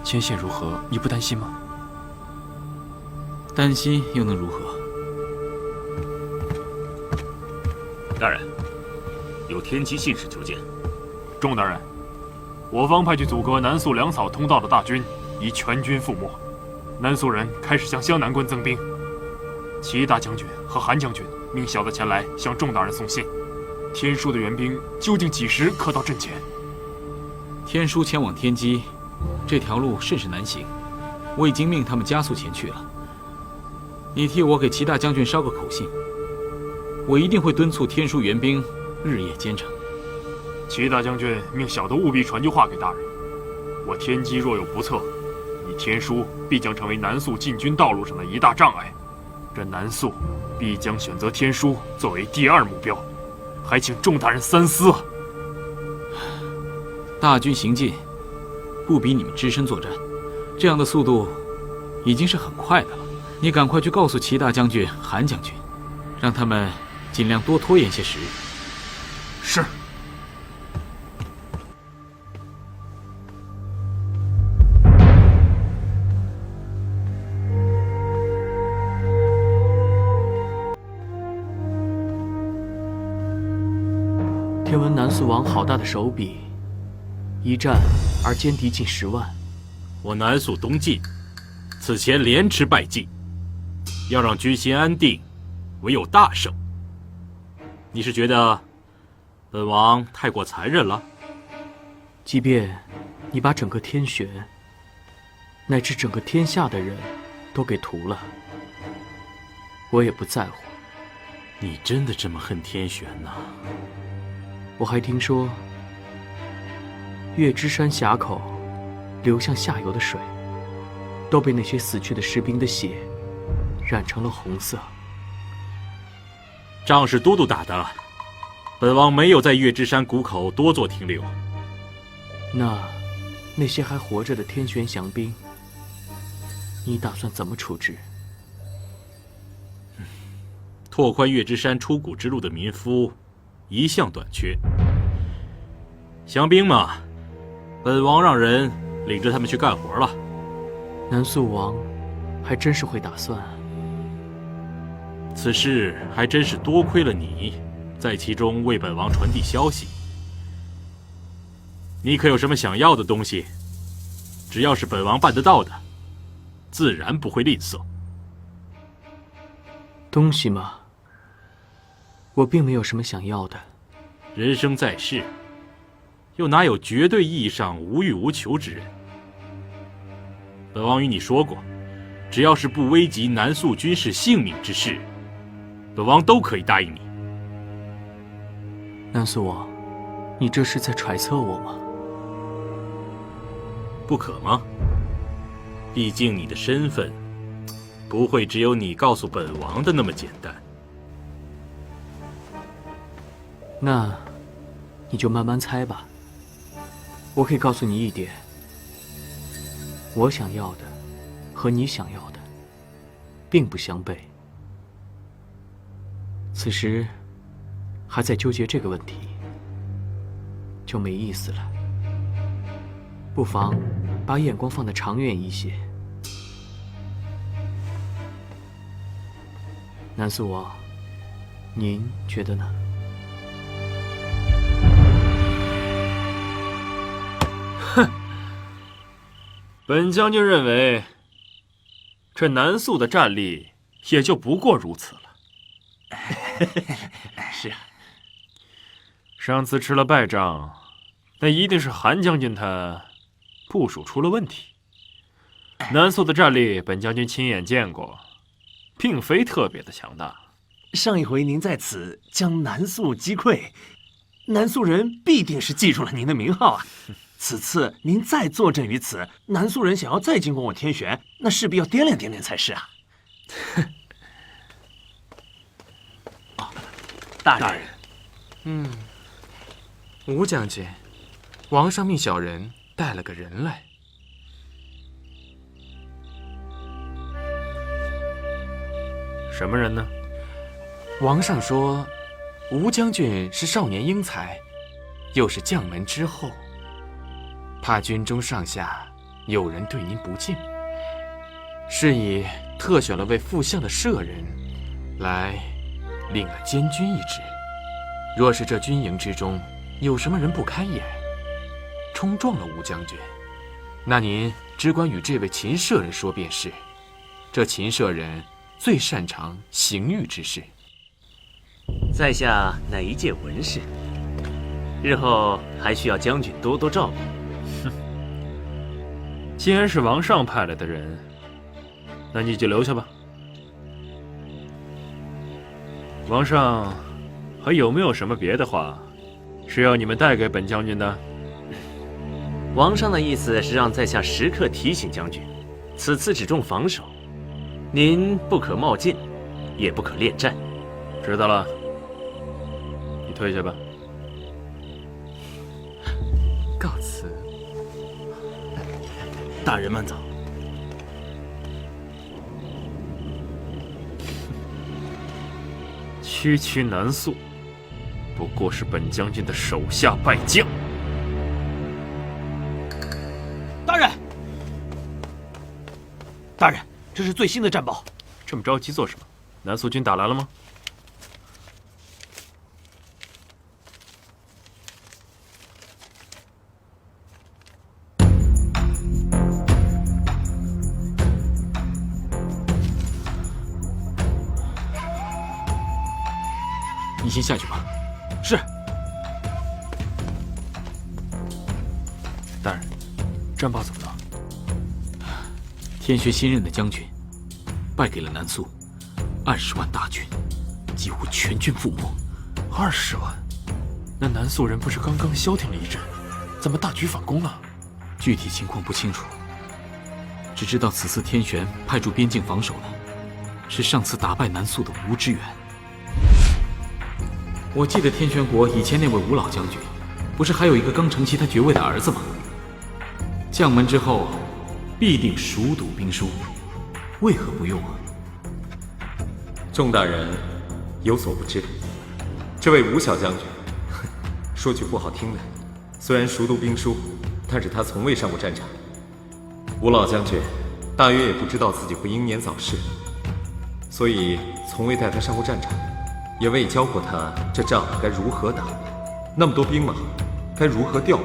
前线如何，你不担心吗？担心又能如何？大人，有天机信使求见。众大人，我方派去阻隔南肃粮草通道的大军已全军覆没，南肃人开始向湘南关增兵。齐大将军和韩将军命小的前来向众大人送信。天书的援兵究竟几时可到阵前？天书前往天机，这条路甚是难行，我已经命他们加速前去了。你替我给齐大将军捎个口信，我一定会敦促天书援兵日夜兼程。齐大将军命小的务必传句话给大人：我天机若有不测，你天书必将成为南肃进军道路上的一大障碍。这南肃必将选择天书作为第二目标，还请众大人三思啊！大军行进，不比你们只身作战，这样的速度已经是很快的了。你赶快去告诉齐大将军、韩将军，让他们尽量多拖延些时日。是。听闻南肃王好大的手笔，一战而歼敌近10万。我南肃东进，此前连吃败绩，要让军心安定，唯有大胜。你是觉得本王太过残忍了？即便你把整个天玄，乃至整个天下的人都给屠了，我也不在乎。你真的这么恨天玄呐？我还听说，月之山峡口流向下游的水，都被那些死去的士兵的血染成了红色。仗是都督打的，本王没有在月之山谷口多做停留。那些还活着的天玄降兵，你打算怎么处置？拓宽月之山出谷之路的民夫一向短缺，降兵嘛，本王让人领着他们去干活了。南肃王还真是会打算。此事还真是多亏了你，在其中为本王传递消息。你可有什么想要的东西？只要是本王办得到的，自然不会吝啬。东西嘛，我并没有什么想要的。人生在世，又哪有绝对意义上无欲无求之人？本王与你说过，只要是不危及南肃军士性命之事，本王都可以答应你。南肃王，你这是在揣测我吗？不可吗？毕竟你的身份，不会只有你告诉本王的那么简单。那，你就慢慢猜吧。我可以告诉你一点，我想要的和你想要的并不相悖。此时还在纠结这个问题，就没意思了。不妨把眼光放得长远一些。南肃王，您觉得呢？本将军认为，这南肃的战力也就不过如此了。是啊，上次吃了败仗，那一定是韩将军他部署出了问题。南肃的战力，本将军亲眼见过，并非特别的强大。上一回您在此将南肃击溃，南肃人必定是记住了您的名号啊。此次您再坐镇于此，南肃人想要再进攻我天玄，那势必要掂量掂量才是啊。大人，吴将军，王上命小人带了个人来。什么人呢？王上说，吴将军是少年英才，又是将门之后，怕军中上下有人对您不敬，是以特选了位副相的舍人，来领了监军一职。若是这军营之中有什么人不开眼，冲撞了吴将军，那您只管与这位秦舍人说便是。这秦舍人最擅长刑狱之事。在下乃一介文士，日后还需要将军多多照顾。既然是王上派来的人，那你就留下吧。王上还有没有什么别的话是要你们带给本将军的？王上的意思是让在下时刻提醒将军，此次只重防守，您不可冒进，也不可恋战。知道了，你退下吧。告辞。大人慢走。区区南肃，不过是本将军的手下败将。大人，大人，这是最新的战报。这么着急做什么？南肃军打来了吗？你先下去吧。是。大人，战报怎么了？天学新任的将军败给了南肃，20万大军，几乎全军覆没。20万？那南肃人不是刚刚消停了一阵，怎么大举反攻了？具体情况不清楚，只知道此次天玄派驻边境防守的，是上次打败南肃的吴知远。我记得天玄国以前那位吴老将军，不是还有一个刚承袭他爵位的儿子吗？将门之后，必定熟读兵书，为何不用啊？众大人有所不知，这位吴小将军，说句不好听的，虽然熟读兵书，但是他从未上过战场。吴老将军大约也不知道自己会英年早逝，所以从未带他上过战场。也未教过他这仗该如何打，那么多兵马该如何调配。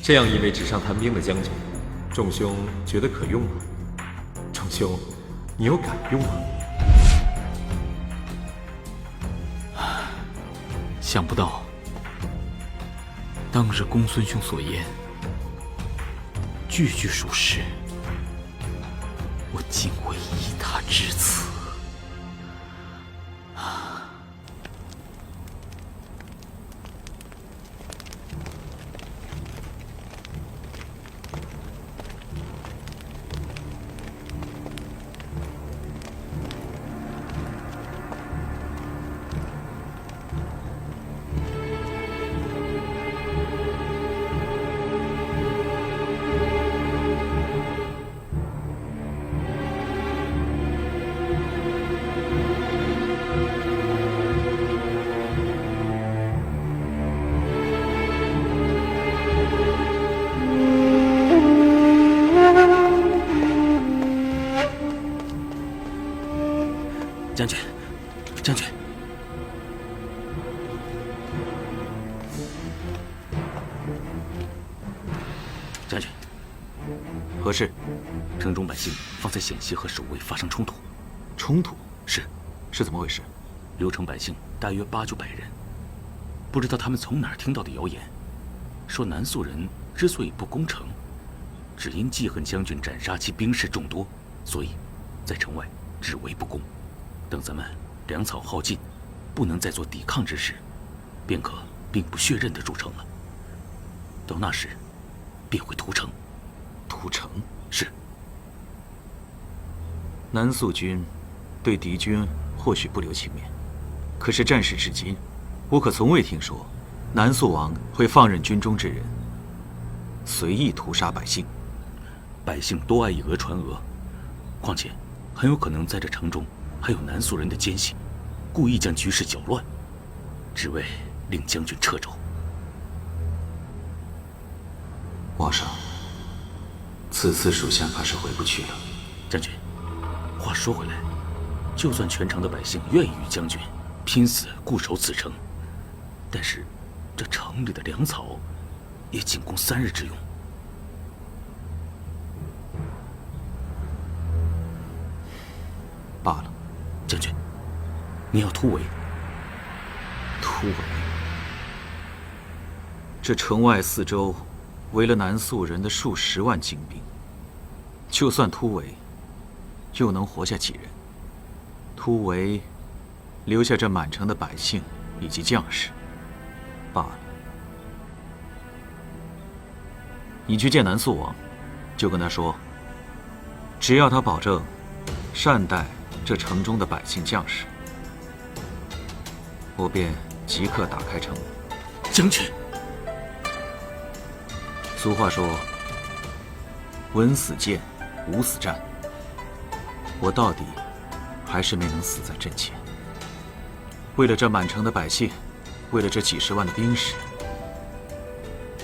这样一位纸上谈兵的将军，众兄觉得可用吗？众兄，你又敢用吗？想不到，当日公孙兄所言，句句属实，我竟为依他至此。将军，将军，将军，何事？城中百姓方才险些和守卫发生冲突。冲突？是怎么回事？刘城百姓大约8、900人，不知道他们从哪儿听到的谣言，说南肃人之所以不攻城，只因记恨将军斩杀其兵士众多，所以在城外只为不攻。等咱们粮草耗尽，不能再做抵抗之时，便可兵不血刃地筑城了。到那时，便会屠城。屠城？是。南肃军对敌军或许不留情面，可是战事至今，我可从未听说南肃王会放任军中之人随意屠杀百姓。百姓多爱以讹传讹，况且很有可能在这城中还有南肃人的奸细，故意将局势搅乱，只为令将军掣肘。皇上，此次属下怕是回不去了。将军，话说回来，就算全城的百姓愿意与将军拼死固守此城，但是这城里的粮草也仅供3日之用。罢了，将军，你要突围？突围？这城外四周围了南肃人的数10万精兵，就算突围，又能活下几人？突围，留下这满城的百姓以及将士，罢了。你去见南肃王，就跟他说，只要他保证善待这城中的百姓将士，我便即刻打开城门。将军，俗话说，文死谏，武死战。我到底还是没能死在阵前。为了这满城的百姓，为了这几10万的兵士，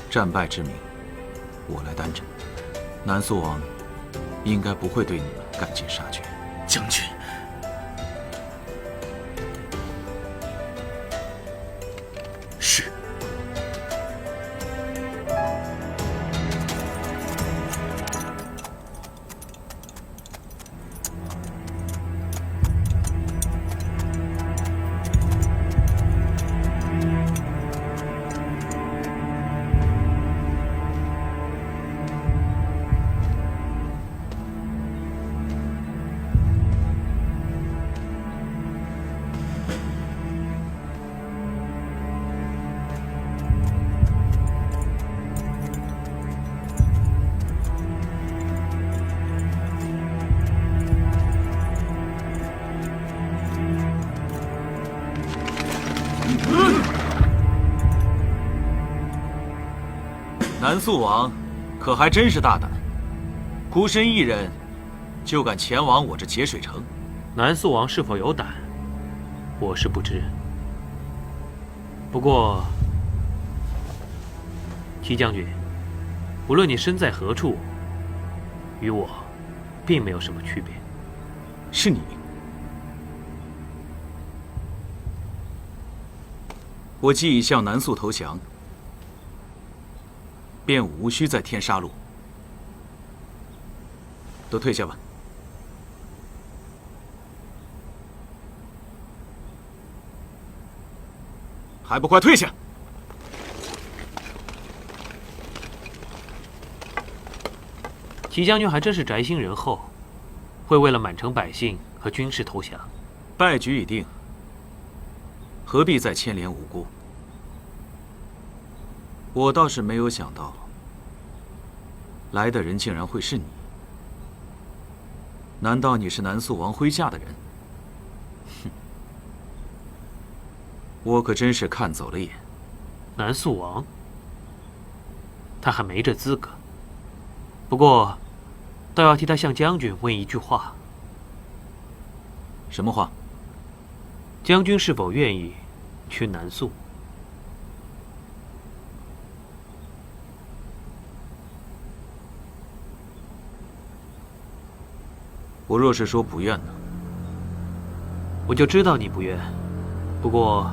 战败之名，我来担着。南肃王应该不会对你们赶尽杀绝。将军，是。南肃王可还真是大胆，孤身一人就敢前往我这节水城。南肃王是否有胆，我是不知。不过，齐将军，无论你身在何处，与我并没有什么区别。是你，我既已向南肃投降，便无需再添杀戮。都退下吧。还不快退下！齐将军还真是宅心仁厚，会为了满城百姓和军士投降。败局已定，何必再牵连无辜？我倒是没有想到，来的人竟然会是你。难道你是南肃王麾下的人？哼，我可真是看走了眼。南肃王，他还没这资格。不过，倒要替他向将军问一句话。什么话？将军是否愿意去南肃？我若是说不愿呢？我就知道你不愿。不过，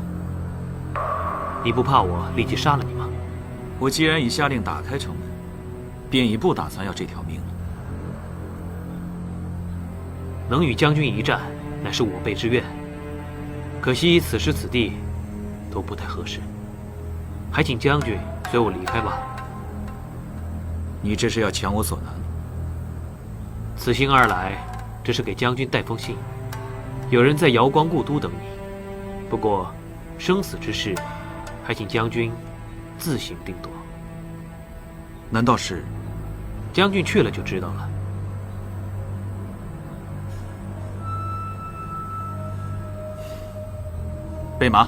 你不怕我立即杀了你吗？我既然已下令打开城门，便已不打算要这条命了。能与将军一战，乃是我辈之愿。可惜此时此地都不太合适，还请将军随我离开吧。你这是要强我所难？此行而来，只是给将军带封信。有人在瑶光故都等你。不过，生死之事，还请将军自行定夺。难道是？将军去了就知道了。备马。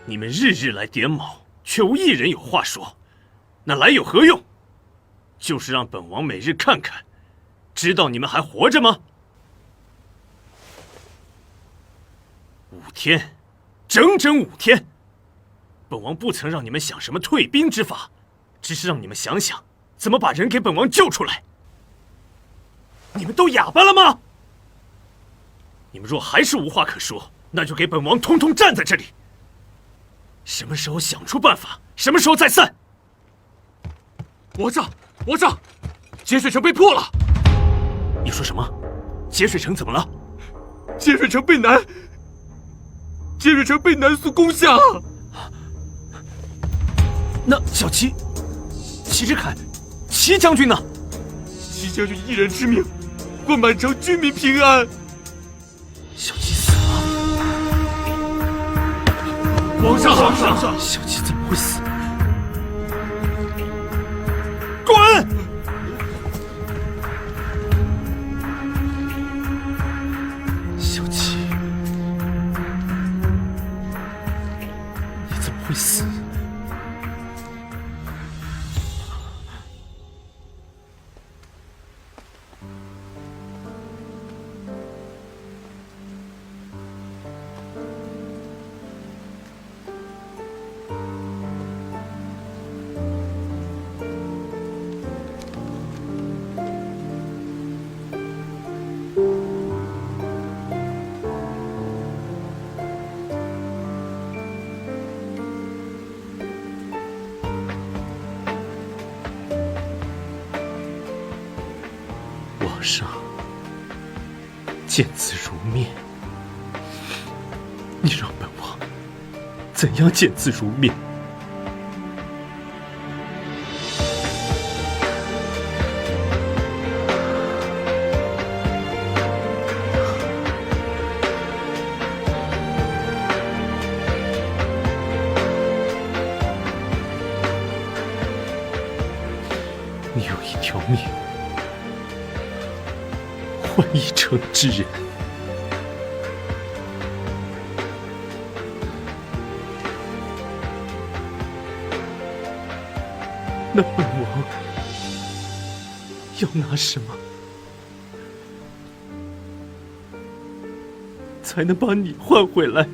你们日日来点卯，却无一人有话说，那来有何用？就是让本王每日看看，知道你们还活着吗？5天，整整5天，本王不曾让你们想什么退兵之法，只是让你们想想怎么把人给本王救出来。你们都哑巴了吗？你们若还是无话可说，那就给本王通通站在这里。什么时候想出办法，什么时候再散。王上，节水城被破了。你说什么？节水城怎么了？节水城被南肃攻下。那小齐之凯，齐将军呢？齐将军一人之命，换满城军民平安。小齐死了。王上，小齐怎么会死？滚！小齐，你怎么会死？皇上，见字如面。你让本王怎样见字如面？你有一条命换一城之人，那本王要拿什么才能把你换回来？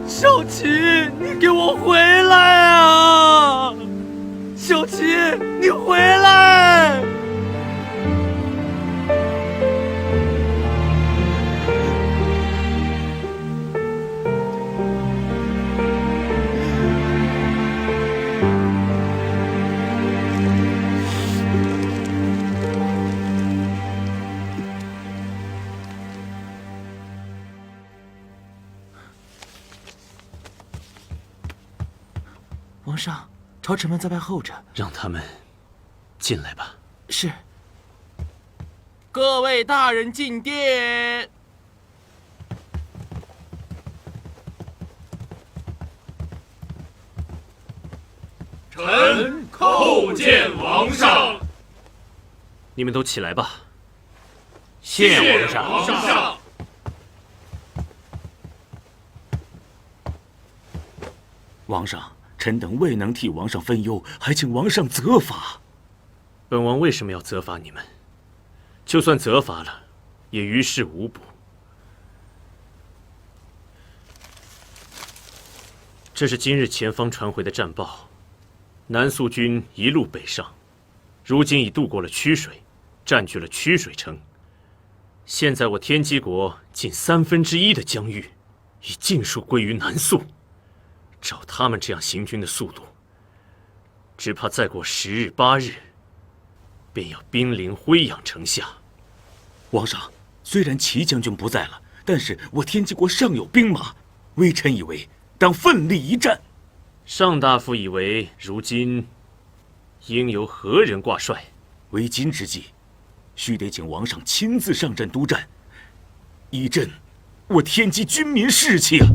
小齐，你给我回来啊！小齐，你回来！皇上，朝臣们在外候着，让他们进来吧。是。各位大人进殿。臣叩见王上。你们都起来吧。谢皇上。王上，臣等未能替王上分忧，还请王上责罚。本王为什么要责罚你们？就算责罚了，也于事无补。这是今日前方传回的战报，南肃军一路北上，如今已渡过了曲水，占据了曲水城。现在我天机国近1/3的疆域，已尽数归于南肃。照他们这样行军的速度，只怕再过10日8日，便要兵临辉阳城下。王上，虽然齐将军不在了，但是我天机国尚有兵马，微臣以为当奋力一战。上大夫以为如今应由何人挂帅？为今之计，须得请王上亲自上阵督战，以振我天机军民士气啊！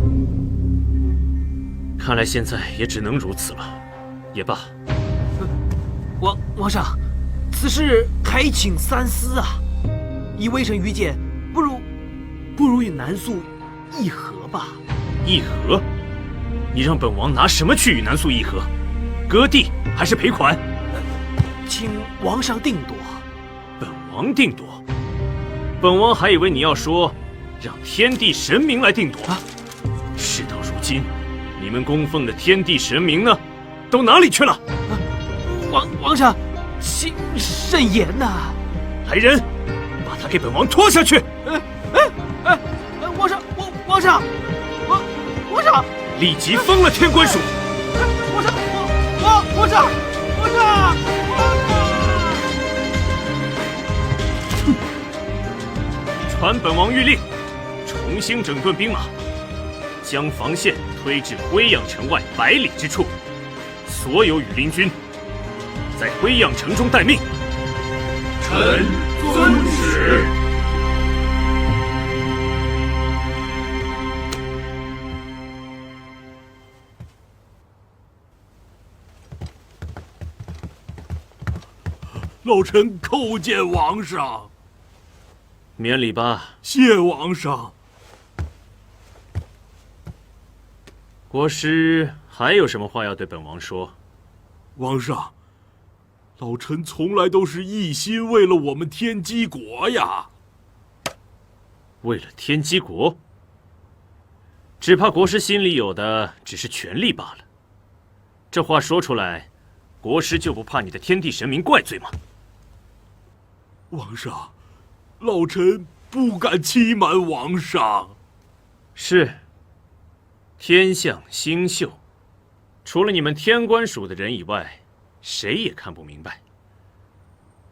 看来现在也只能如此了，也罢。王上，此事还请三思啊！以微臣愚见，不如不如与南素议和吧。议和？你让本王拿什么去与南素议和？割地还是赔款？请王上定夺。本王定夺？本王还以为你要说让天地神明来定夺。事到如今，你们供奉的天地神明呢，都哪里去了？王上，请慎言呐！来人，把他给本王拖下去！王上，王上，立即封了天官署！王上！传本王谕令，重新整顿兵马，将防线推至辉阳城外100里之处。所有羽林军在辉阳城中待命。臣遵旨。老臣叩见王上。免礼吧。谢王上。国师还有什么话要对本王说？王上，老臣从来都是一心为了我们天机国呀。为了天机国？只怕国师心里有的只是权力罢了。这话说出来，国师就不怕你的天地神明怪罪吗？王上，老臣不敢欺瞒王上。是。天象星宿，除了你们天官署的人以外，谁也看不明白。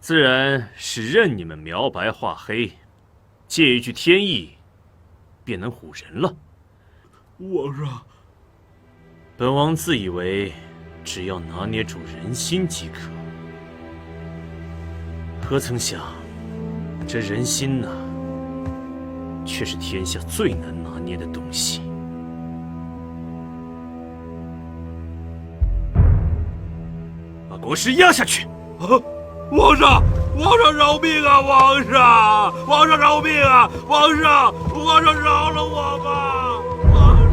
自然是任你们描白画黑，借一句天意，便能唬人了。王上，本王自以为只要拿捏住人心即可，何曾想，这人心呐，却是天下最难拿捏的东西。把国师压下去！王上，王上饶命啊！王上，王上饶命啊！王上，王上饶了我吧！王上。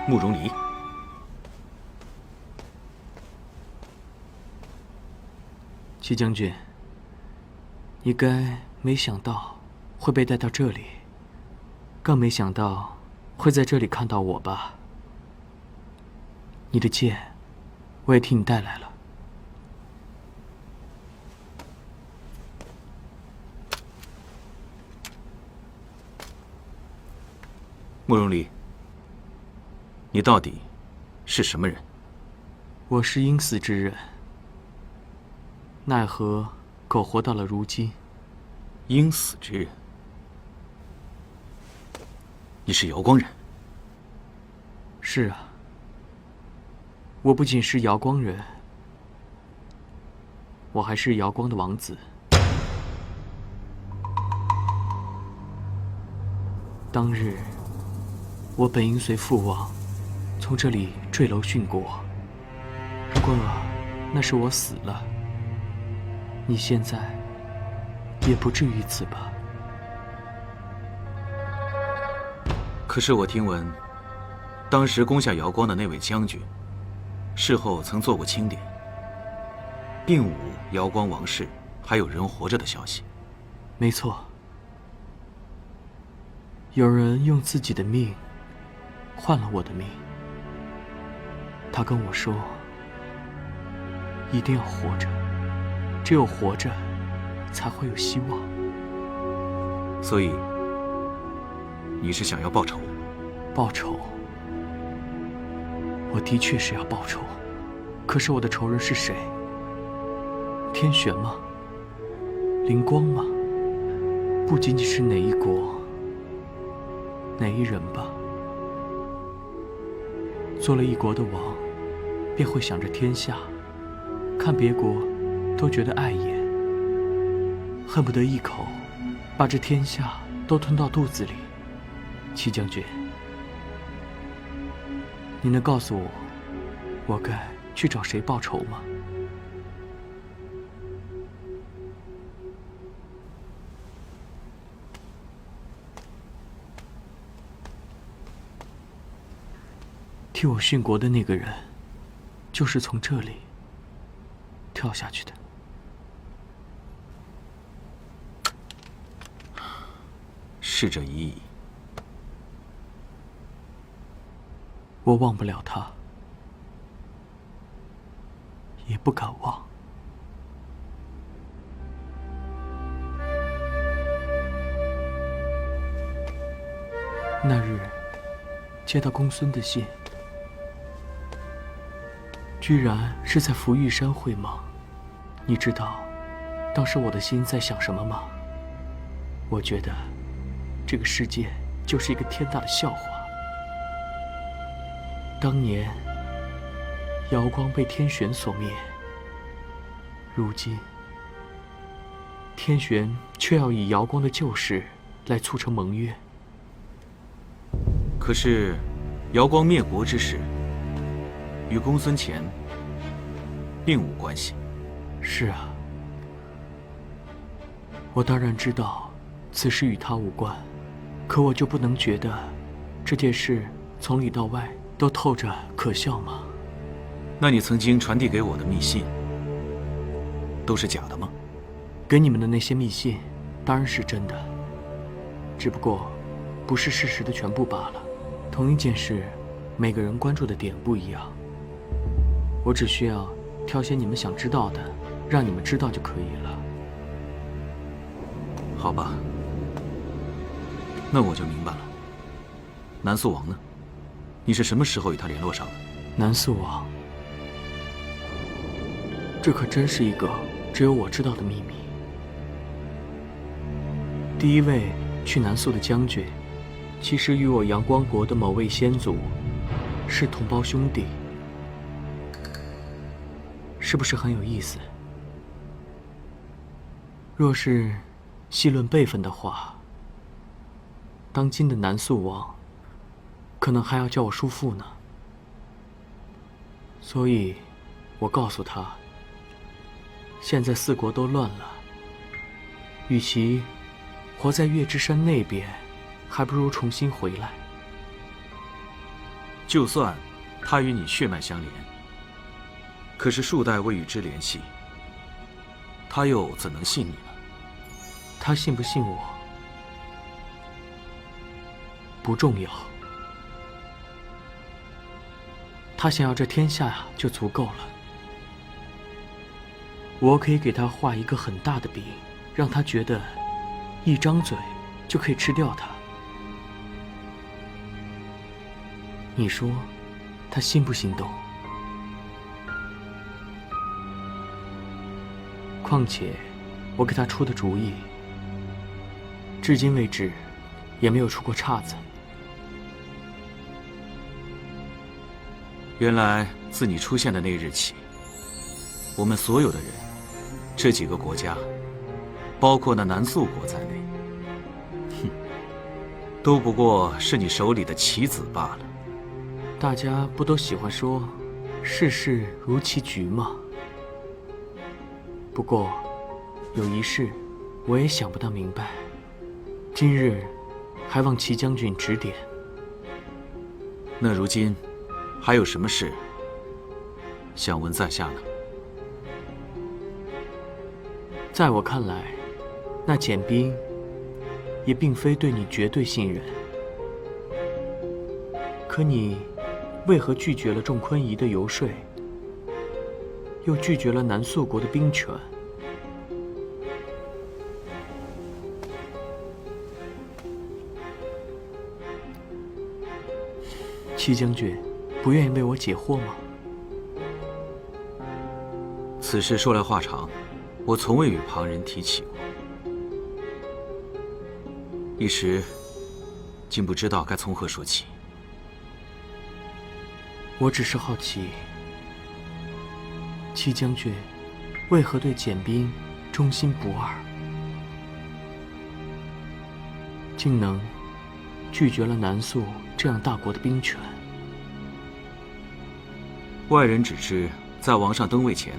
慕容离，齐将军，你该没想到会被带到这里，更没想到会在这里看到我吧？你的剑，我也替你带来了。慕容离，你到底是什么人？我是应死之人，奈何苟活到了如今。应死之人？你是瑶光人？是啊，我不仅是瑶光人，我还是瑶光的王子。当日，我本应随父王从这里坠楼殉国，不过那是我死了。你现在也不至于此吧？可是我听闻，当时攻下瑶光的那位将军，事后曾做过清点，并无瑶光王室还有人活着的消息。没错，有人用自己的命换了我的命。他跟我说，一定要活着，只有活着，才会有希望。所以，你是想要报仇？报仇？我的确是要报仇，可是我的仇人是谁？天玄吗？灵光吗？不仅仅是哪一国、哪一人吧。做了一国的王，便会想着天下，看别国都觉得碍眼，恨不得一口把这天下都吞到肚子里。戚将军，你能告诉我，我该去找谁报仇吗？替我殉国的那个人，就是从这里跳下去的。逝者已矣。我忘不了他，也不敢忘。那日接到公孙的信，居然是在福玉山会盟。你知道当时我的心在想什么吗？我觉得这个世界就是一个天大的笑话。当年瑶光被天玄所灭，如今天玄却要以瑶光的旧事来促成盟约。可是瑶光灭国之事与公孙乾并无关系。是啊，我当然知道此事与他无关，可我就不能觉得这件事从里到外都透着可笑吗？那你曾经传递给我的密信都是假的吗？给你们的那些密信当然是真的，只不过不是事实的全部罢了。同一件事，每个人关注的点不一样，我只需要挑些你们想知道的，让你们知道就可以了。好吧，那我就明白了。南肃王呢？你是什么时候与他联络上的？南肃王，这可真是一个只有我知道的秘密。第一位去南肃的将军，其实与我阳光国的某位先祖是同胞兄弟，是不是很有意思？若是细论辈分的话，当今的南肃王可能还要叫我叔父呢。所以，我告诉他，现在四国都乱了，与其活在月之山那边，还不如重新回来。就算他与你血脉相连，可是数代未与之联系，他又怎能信你呢？他信不信我不重要，他想要这天下呀就足够了。我可以给他画一个很大的饼，让他觉得一张嘴就可以吃掉他。你说他心不心动？况且我给他出的主意至今为止也没有出过岔子。原来自你出现的那日起，我们所有的人，这几个国家，包括那南肃国在内，都不过是你手里的棋子罢了。大家不都喜欢说世事如棋局吗？不过有一事我也想不大明白，今日还望齐将军指点。那如今还有什么事想问在下呢？在我看来，那简冰也并非对你绝对信任。可你为何拒绝了仲坤仪的游说，又拒绝了南肃国的兵权？戚将军不愿意为我解惑吗？此事说来话长，我从未与旁人提起过。一时竟不知道该从何说起。我只是好奇，戚将军为何对简兵忠心不二，竟能拒绝了南肃这样大国的兵权？外人只知，在王上登位前，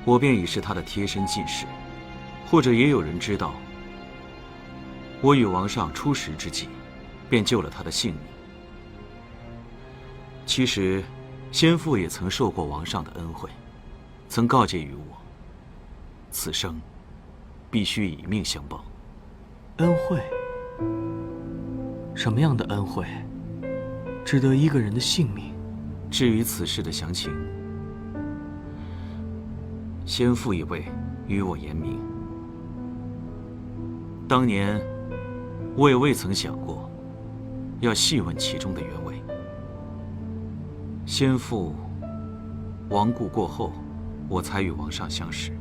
我便已是他的贴身近侍，或者也有人知道，我与王上初识之际，便救了他的性命。其实，先父也曾受过王上的恩惠，曾告诫于我，此生必须以命相报。恩惠？什么样的恩惠，值得一个人的性命？至于此事的详情，先父一位与我言明。当年我也未曾想过要细问其中的原委。先父亡故过后，我才与王上相识，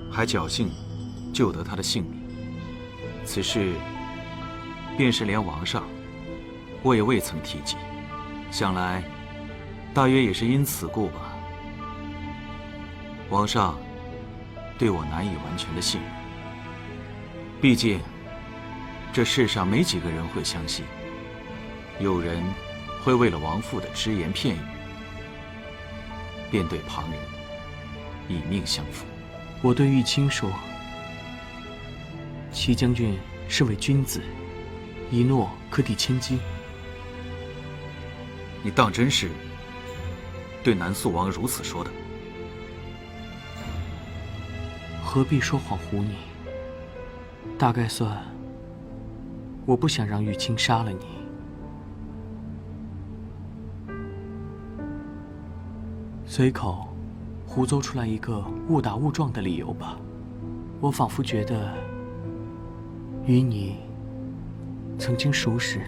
还侥幸救得他的性命。此事便是连王上我也未曾提及，想来大约也是因此故吧。王上对我难以完全的信任，毕竟这世上没几个人会相信，有人会为了王父的只言片语，便对旁人以命相负。我对玉清说，戚将军是位君子，一诺可抵千金。你当真是对南肃王如此说的？何必说谎唬你？大概算我不想让玉清杀了你。随口胡诌出来一个误打误撞的理由吧。我仿佛觉得与你曾经熟识。